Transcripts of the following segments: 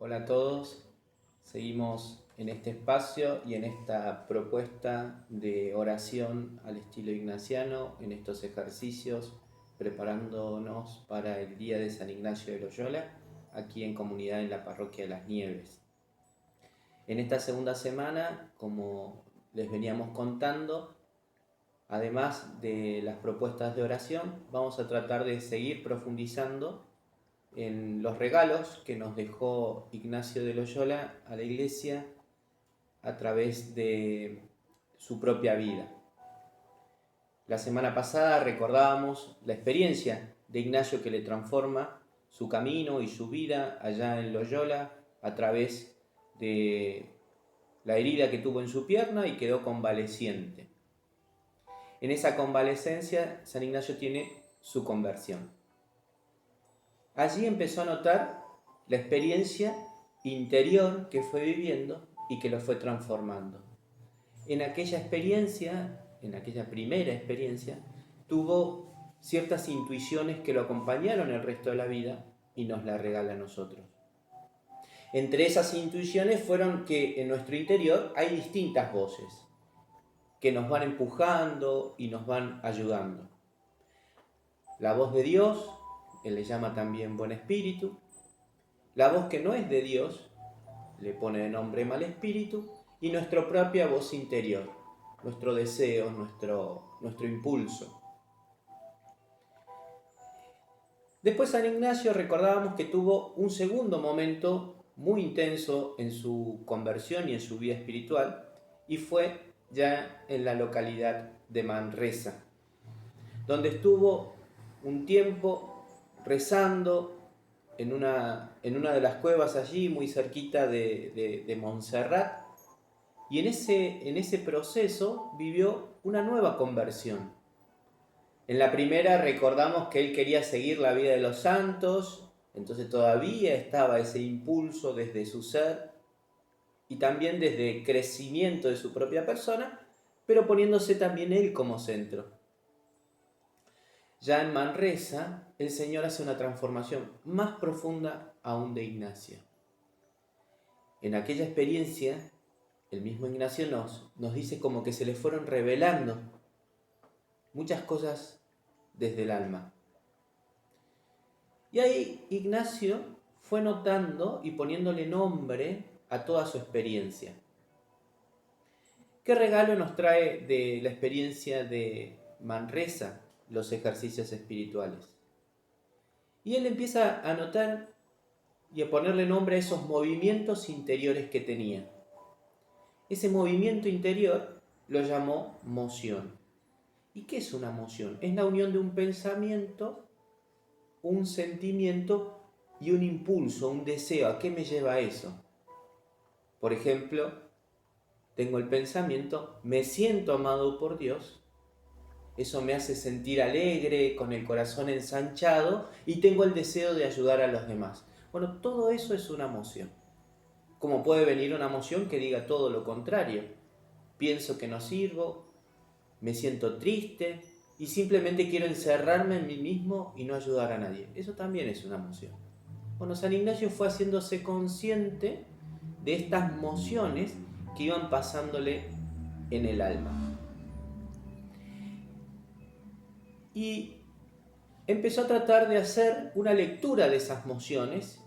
Hola a todos, seguimos en este espacio y en esta propuesta de oración al estilo ignaciano, en estos ejercicios, preparándonos para el día de San Ignacio de Loyola, aquí en comunidad en la parroquia de Las Nieves. En esta segunda semana, como les veníamos contando, además de las propuestas de oración, vamos a tratar de seguir profundizando en los regalos que nos dejó Ignacio de Loyola a la Iglesia a través de su propia vida. La semana pasada recordábamos la experiencia de Ignacio que le transforma su camino y su vida allá en Loyola a través de la herida que tuvo en su pierna y quedó convaleciente. En esa convalecencia, San Ignacio tiene su conversión. Allí empezó a notar la experiencia interior que fue viviendo y que lo fue transformando. En aquella experiencia, en aquella primera experiencia, tuvo ciertas intuiciones que lo acompañaron el resto de la vida y nos la regala a nosotros. Entre esas intuiciones fueron que en nuestro interior hay distintas voces que nos van empujando y nos van ayudando. La voz de Dios, él le llama también buen espíritu. La voz que no es de Dios, le pone de nombre mal espíritu. Y nuestra propia voz interior, nuestro deseo, nuestro impulso. Después San Ignacio recordábamos que tuvo un segundo momento muy intenso en su conversión y en su vida espiritual, y fue ya en la localidad de Manresa, donde estuvo un tiempo rezando en una de las cuevas allí, muy cerquita de Montserrat, y en ese proceso vivió una nueva conversión. En la primera recordamos que él quería seguir la vida de los santos, entonces todavía estaba ese impulso desde su ser y también desde el crecimiento de su propia persona, pero poniéndose también él como centro. Ya en Manresa, el Señor hace una transformación más profunda aún de Ignacio. En aquella experiencia, el mismo Ignacio nos dice como que se le fueron revelando muchas cosas desde el alma. Y ahí Ignacio fue notando y poniéndole nombre a toda su experiencia. ¿Qué regalo nos trae de la experiencia de Manresa los ejercicios espirituales? Y él empieza a notar y a ponerle nombre a esos movimientos interiores que tenía. Ese movimiento interior lo llamó moción. ¿Y qué es una moción? Es la unión de un pensamiento, un sentimiento y un impulso, un deseo. ¿A qué me lleva eso? Por ejemplo, tengo el pensamiento, me siento amado por Dios, eso me hace sentir alegre, con el corazón ensanchado, y tengo el deseo de ayudar a los demás. Bueno, todo eso es una emoción. Como puede venir una emoción que diga todo lo contrario. Pienso que no sirvo, me siento triste y simplemente quiero encerrarme en mí mismo y no ayudar a nadie. Eso también es una emoción. Bueno, San Ignacio fue haciéndose consciente de estas emociones que iban pasándole en el alma. Y empezó a tratar de hacer una lectura de esas emociones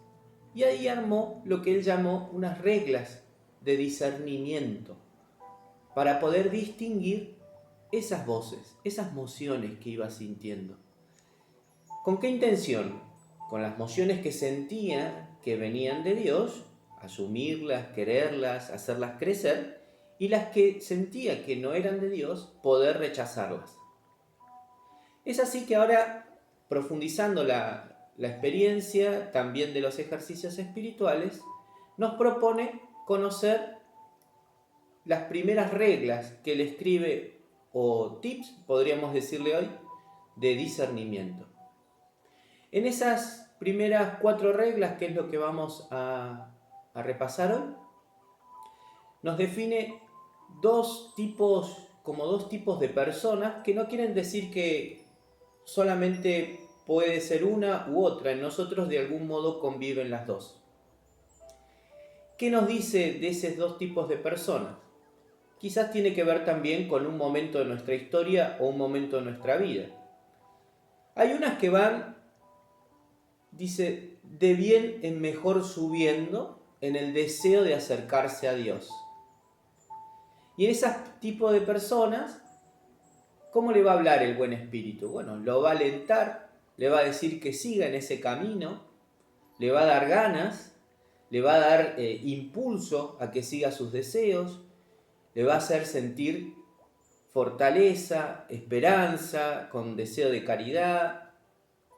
y ahí armó lo que él llamó unas reglas de discernimiento para poder distinguir esas voces, esas emociones que iba sintiendo. ¿Con qué intención? Con las emociones que sentía que venían de Dios, asumirlas, quererlas, hacerlas crecer, y las que sentía que no eran de Dios, poder rechazarlas. Es así que ahora, profundizando la experiencia también de los ejercicios espirituales, nos propone conocer las primeras reglas que él escribe, o tips, podríamos decirle hoy, de discernimiento. En esas primeras 4 reglas, que es lo que vamos a repasar hoy, nos define dos tipos de personas, que no quieren decir que solamente puede ser una u otra. En nosotros de algún modo conviven las dos. ¿Qué nos dice de esos dos tipos de personas? Quizás tiene que ver también con un momento de nuestra historia o un momento de nuestra vida. Hay unas que van, dice, de bien en mejor subiendo en el deseo de acercarse a Dios. Y en ese tipo de personas, ¿cómo le va a hablar el buen espíritu? Bueno, lo va a alentar, le va a decir que siga en ese camino, le va a dar ganas, le va a dar impulso a que siga sus deseos, le va a hacer sentir fortaleza, esperanza, con deseo de caridad,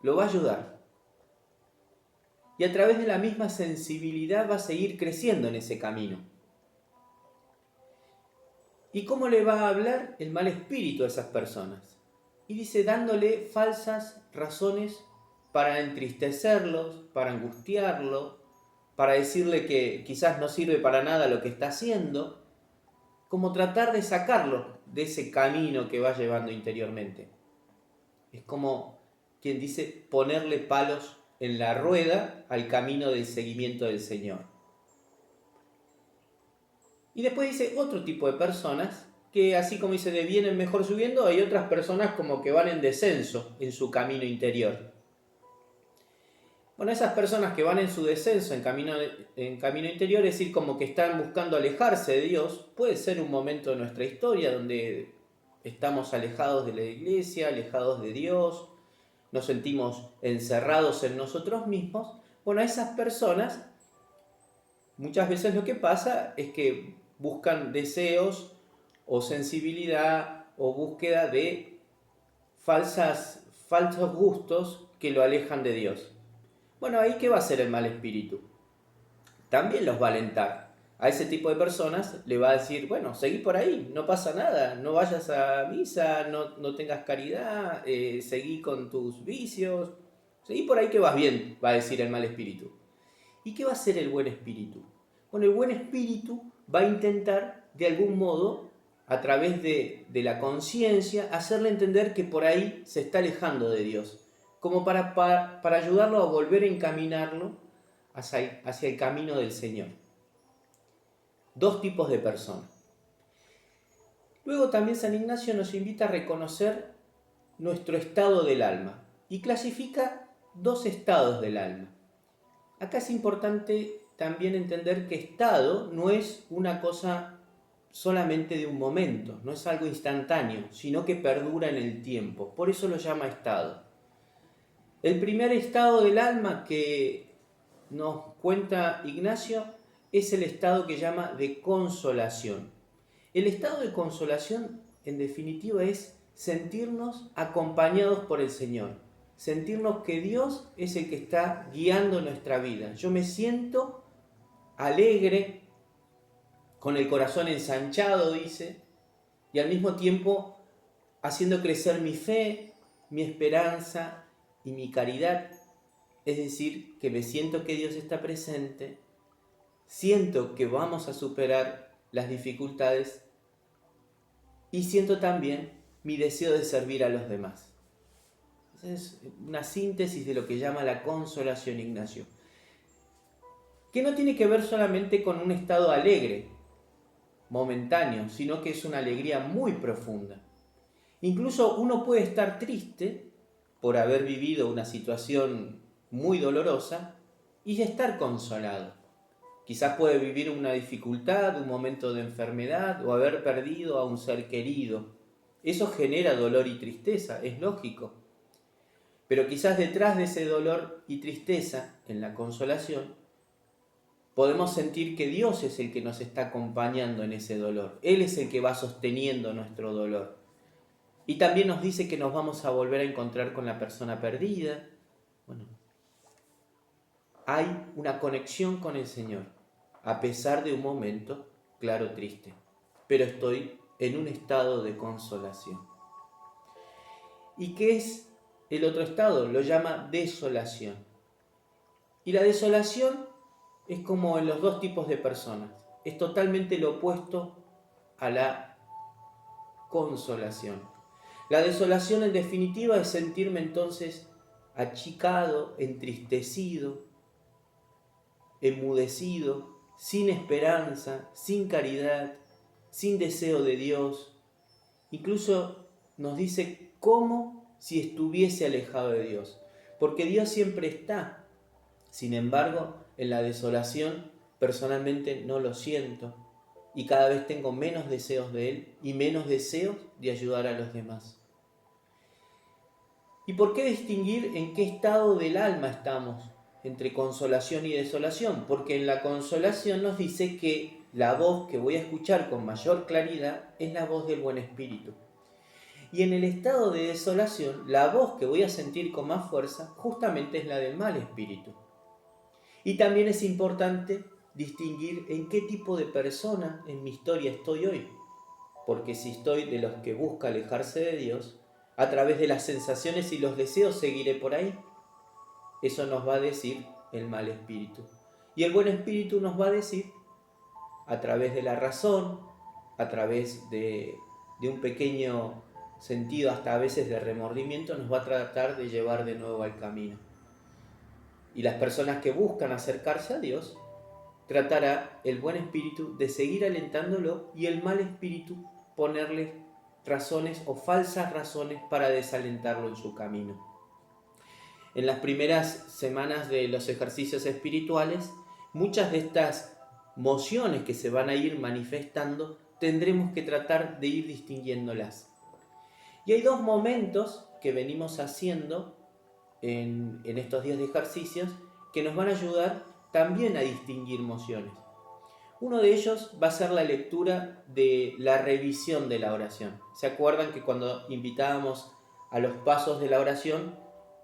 lo va a ayudar. Y a través de la misma sensibilidad va a seguir creciendo en ese camino. ¿Y cómo le va a hablar el mal espíritu a esas personas? Y dice, dándole falsas razones para entristecerlos, para angustiarlo, para decirle que quizás no sirve para nada lo que está haciendo, como tratar de sacarlo de ese camino que va llevando interiormente. Es como quien dice ponerle palos en la rueda al camino del seguimiento del Señor. Y después dice otro tipo de personas que, así como dice de bien en mejor subiendo, hay otras personas como que van en descenso en su camino interior. Bueno, esas personas que van en su descenso en camino interior, es decir, como que están buscando alejarse de Dios, puede ser un momento de nuestra historia donde estamos alejados de la iglesia, alejados de Dios, nos sentimos encerrados en nosotros mismos. Bueno, a esas personas muchas veces lo que pasa es que buscan deseos o sensibilidad o búsqueda de falsos gustos que lo alejan de Dios. Bueno, ahí ¿qué va a hacer el mal espíritu? También los va a alentar. A ese tipo de personas le va a decir, bueno, seguí por ahí, no pasa nada, no vayas a misa, no tengas caridad, seguí con tus vicios, seguí por ahí que vas bien, va a decir el mal espíritu. ¿Y qué va a hacer el buen espíritu? Bueno, el buen espíritu va a intentar, de algún modo, a través de la conciencia, hacerle entender que por ahí se está alejando de Dios, como para ayudarlo a volver a encaminarlo hacia el camino del Señor. Dos tipos de personas. Luego también San Ignacio nos invita a reconocer nuestro estado del alma y clasifica dos estados del alma. Acá es importante también entender que estado no es una cosa solamente de un momento, no es algo instantáneo, sino que perdura en el tiempo. Por eso lo llama estado. El primer estado del alma que nos cuenta Ignacio es el estado que llama de consolación. El estado de consolación, en definitiva, es sentirnos acompañados por el Señor, sentirnos que Dios es el que está guiando nuestra vida. Yo me siento alegre, con el corazón ensanchado, dice, y al mismo tiempo haciendo crecer mi fe, mi esperanza y mi caridad. Es decir, que me siento que Dios está presente, siento que vamos a superar las dificultades y siento también mi deseo de servir a los demás. Es una síntesis de lo que llama la consolación Ignacio, que no tiene que ver solamente con un estado alegre, momentáneo, sino que es una alegría muy profunda. Incluso uno puede estar triste por haber vivido una situación muy dolorosa y estar consolado. Quizás puede vivir una dificultad, un momento de enfermedad o haber perdido a un ser querido. Eso genera dolor y tristeza, es lógico. Pero quizás detrás de ese dolor y tristeza, en la consolación, podemos sentir que Dios es el que nos está acompañando en ese dolor. Él es el que va sosteniendo nuestro dolor. Y también nos dice que nos vamos a volver a encontrar con la persona perdida. Bueno, hay una conexión con el Señor, a pesar de un momento, claro, triste. Pero estoy en un estado de consolación. ¿Y qué es el otro estado? Lo llama desolación. Y la desolación es como en los dos tipos de personas. Es totalmente lo opuesto a la consolación. La desolación, en definitiva, es sentirme entonces achicado, entristecido, enmudecido, sin esperanza, sin caridad, sin deseo de Dios. Incluso nos dice como si estuviese alejado de Dios, porque Dios siempre está. Sin embargo, en la desolación personalmente no lo siento y cada vez tengo menos deseos de Él y menos deseos de ayudar a los demás. ¿Y por qué distinguir en qué estado del alma estamos entre consolación y desolación? Porque en la consolación nos dice que la voz que voy a escuchar con mayor claridad es la voz del buen espíritu. Y en el estado de desolación, la voz que voy a sentir con más fuerza justamente es la del mal espíritu. Y también es importante distinguir en qué tipo de persona en mi historia estoy hoy. Porque si estoy de los que busca alejarse de Dios, a través de las sensaciones y los deseos seguiré por ahí. Eso nos va a decir el mal espíritu. Y el buen espíritu nos va a decir, a través de la razón, a través de un pequeño sentido, hasta a veces de remordimiento, nos va a tratar de llevar de nuevo al camino. Y las personas que buscan acercarse a Dios, tratará el buen espíritu de seguir alentándolo y el mal espíritu ponerle razones o falsas razones para desalentarlo en su camino. En las primeras semanas de los ejercicios espirituales, muchas de estas mociones que se van a ir manifestando, tendremos que tratar de ir distinguiéndolas. Y hay dos momentos que venimos haciendo en estos días de ejercicios que nos van a ayudar también a distinguir mociones. Uno de ellos va a ser la lectura de la revisión de la oración. ¿Se acuerdan que cuando invitábamos a los pasos de la oración,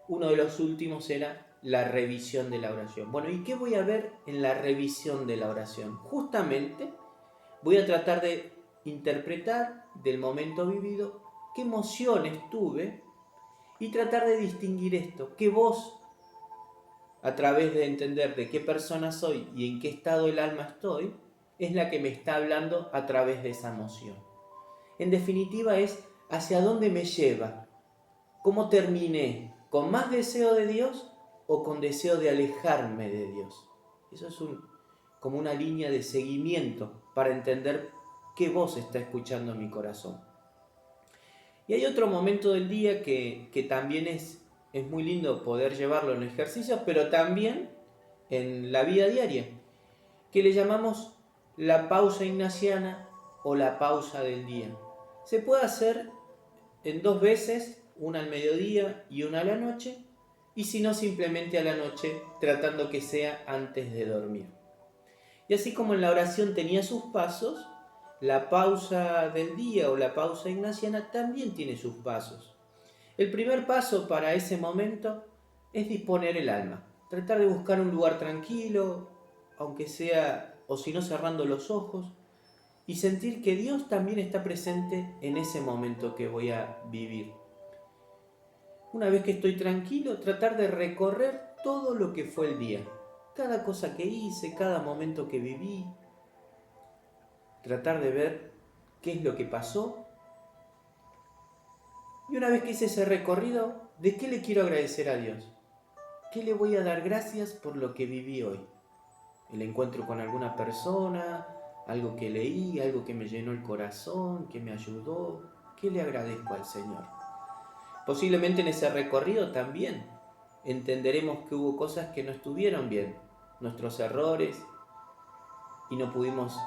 uno de los últimos era la revisión de la oración? Bueno, ¿y qué voy a ver en la revisión de la oración? Justamente voy a tratar de interpretar del momento vivido qué emociones tuve y tratar de distinguir esto, qué voz, a través de entender de qué persona soy y en qué estado del alma estoy, es la que me está hablando a través de esa emoción. En definitiva es hacia dónde me lleva, cómo terminé, con más deseo de Dios o con deseo de alejarme de Dios. Eso es como una línea de seguimiento para entender qué voz está escuchando mi corazón. Y hay otro momento del día que también es muy lindo poder llevarlo en ejercicios, pero también en la vida diaria, que le llamamos la pausa ignaciana o la pausa del día. Se puede hacer en 2 veces, una al mediodía y una a la noche, y si no, simplemente a la noche, tratando que sea antes de dormir. Y así como en la oración tenía sus pasos, la pausa del día o la pausa ignaciana también tiene sus pasos. El primer paso para ese momento es disponer el alma, tratar de buscar un lugar tranquilo, aunque sea, o si no, cerrando los ojos, y sentir que Dios también está presente en ese momento que voy a vivir. Una vez que estoy tranquilo, tratar de recorrer todo lo que fue el día, cada cosa que hice, cada momento que viví, tratar de ver qué es lo que pasó. Y una vez que hice ese recorrido, ¿de qué le quiero agradecer a Dios? ¿Qué le voy a dar gracias por lo que viví hoy? El encuentro con alguna persona, algo que leí, algo que me llenó el corazón, que me ayudó. ¿Qué le agradezco al Señor? Posiblemente en ese recorrido también entenderemos que hubo cosas que no estuvieron bien, nuestros errores, y no pudimos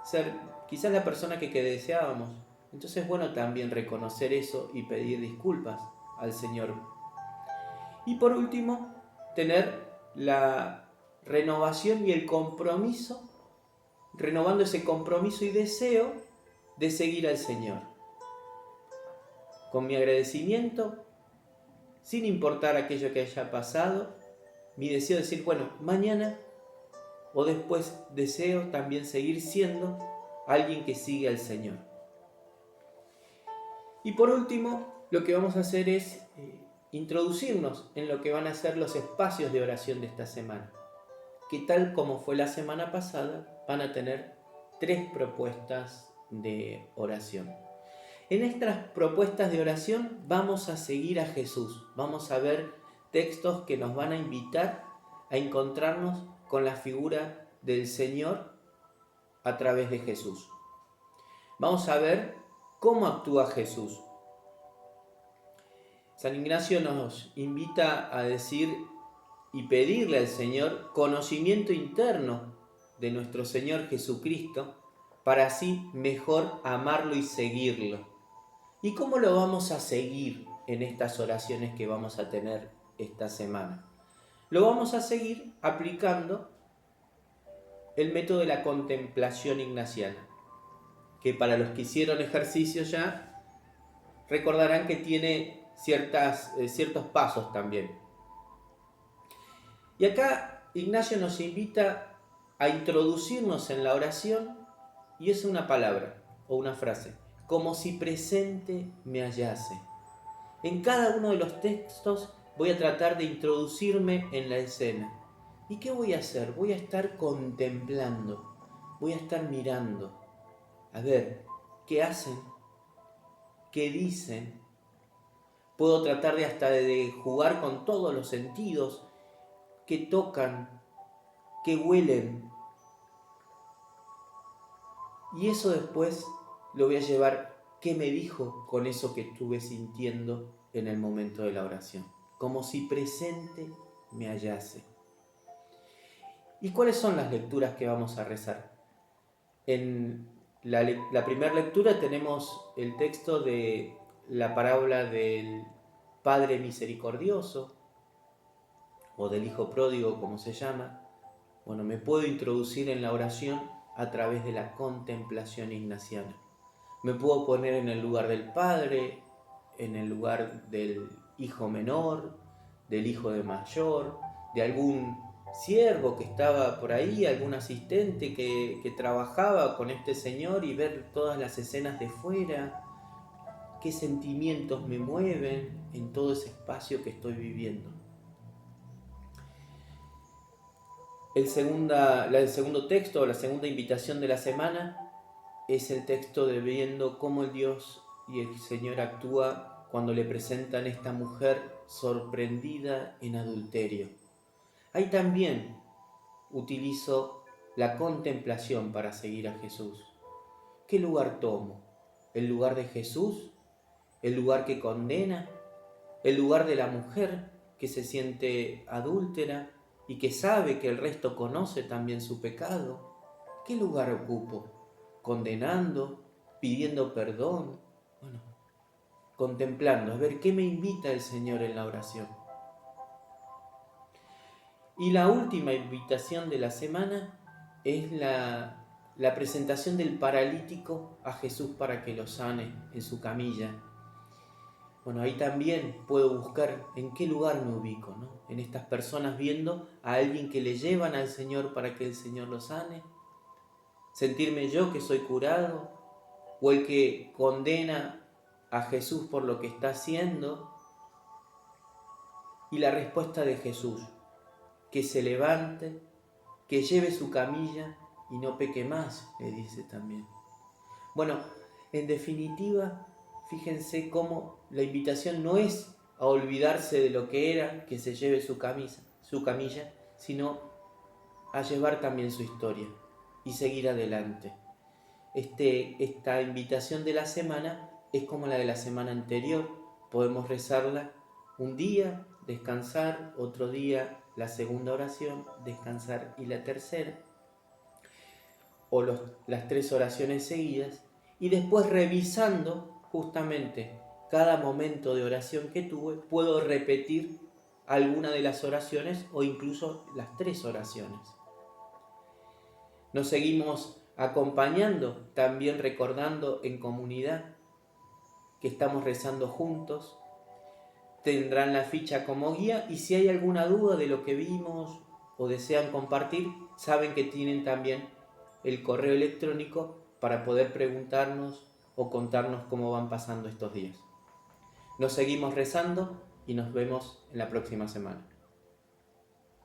ser quizás la persona que deseábamos. Entonces es bueno también reconocer eso y pedir disculpas al Señor. Y por último, tener la renovación y el compromiso, renovando ese compromiso y deseo de seguir al Señor. Con mi agradecimiento, sin importar aquello que haya pasado, mi deseo de decir, bueno, mañana o después deseo también seguir siendo alguien que sigue al Señor. Y por último, lo que vamos a hacer es introducirnos en lo que van a ser los espacios de oración de esta semana, que tal como fue la semana pasada, van a tener 3 propuestas de oración. En estas propuestas de oración vamos a seguir a Jesús, vamos a ver textos que nos van a invitar a encontrarnos con la figura del Señor a través de Jesús. Vamos a ver cómo actúa Jesús. San Ignacio nos invita a decir y pedirle al Señor conocimiento interno de nuestro Señor Jesucristo para así mejor amarlo y seguirlo. ¿Y cómo lo vamos a seguir en estas oraciones que vamos a tener esta semana? Lo vamos a seguir aplicando el método de la contemplación ignaciana, que para los que hicieron ejercicio ya recordarán que tiene ciertos pasos también. Y acá Ignacio nos invita a introducirnos en la oración y es una palabra o una frase, como si presente me hallase. En cada uno de los textos voy a tratar de introducirme en la escena. ¿Y qué voy a hacer? Voy a estar contemplando, voy a estar mirando, a ver qué hacen, qué dicen. Puedo tratar de jugar con todos los sentidos, que tocan, que huelen. Y eso después lo voy a llevar, ¿qué me dijo con eso que estuve sintiendo en el momento de la oración? Como si presente me hallase. ¿Y cuáles son las lecturas que vamos a rezar? En la primera lectura tenemos el texto de la parábola del Padre Misericordioso, o del Hijo Pródigo, como se llama. Bueno, me puedo introducir en la oración a través de la contemplación ignaciana. Me puedo poner en el lugar del Padre, en el lugar del hijo menor, del hijo de mayor, de algún siervo que estaba por ahí, algún asistente que trabajaba con este señor y ver todas las escenas de fuera, qué sentimientos me mueven en todo ese espacio que estoy viviendo. El segundo texto, la segunda invitación de la semana, es el texto de viendo cómo el Dios y el Señor actúa cuando le presentan a esta mujer sorprendida en adulterio. Ahí también utilizo la contemplación para seguir a Jesús. ¿Qué lugar tomo? ¿El lugar de Jesús? ¿El lugar que condena? ¿El lugar de la mujer que se siente adúltera y que sabe que el resto conoce también su pecado? ¿Qué lugar ocupo? ¿Condenando? ¿Pidiendo perdón? Bueno, contemplando, a ver qué me invita el Señor en la oración. Y la última invitación de la semana es la presentación del paralítico a Jesús para que lo sane en su camilla. Bueno, ahí también puedo buscar en qué lugar me ubico, ¿no? En estas personas viendo a alguien que le llevan al Señor para que el Señor lo sane. Sentirme yo que soy curado, o el que condena a Jesús por lo que está haciendo. Y la respuesta de Jesús, que se levante, que lleve su camilla y no peque más, le dice también. Bueno, en definitiva, fíjense cómo la invitación no es a olvidarse de lo que era, que se lleve su camilla, sino a llevar también su historia y seguir adelante. Esta invitación de la semana es como la de la semana anterior. Podemos rezarla un día, descansar, otro día la segunda oración, descansar y la tercera, o las tres oraciones seguidas, y después revisando justamente cada momento de oración que tuve, puedo repetir alguna de las oraciones o incluso las tres oraciones. Nos seguimos acompañando, también recordando en comunidad que estamos rezando juntos. Tendrán la ficha como guía y si hay alguna duda de lo que vimos o desean compartir, saben que tienen también el correo electrónico para poder preguntarnos o contarnos cómo van pasando estos días. Nos seguimos rezando y nos vemos en la próxima semana.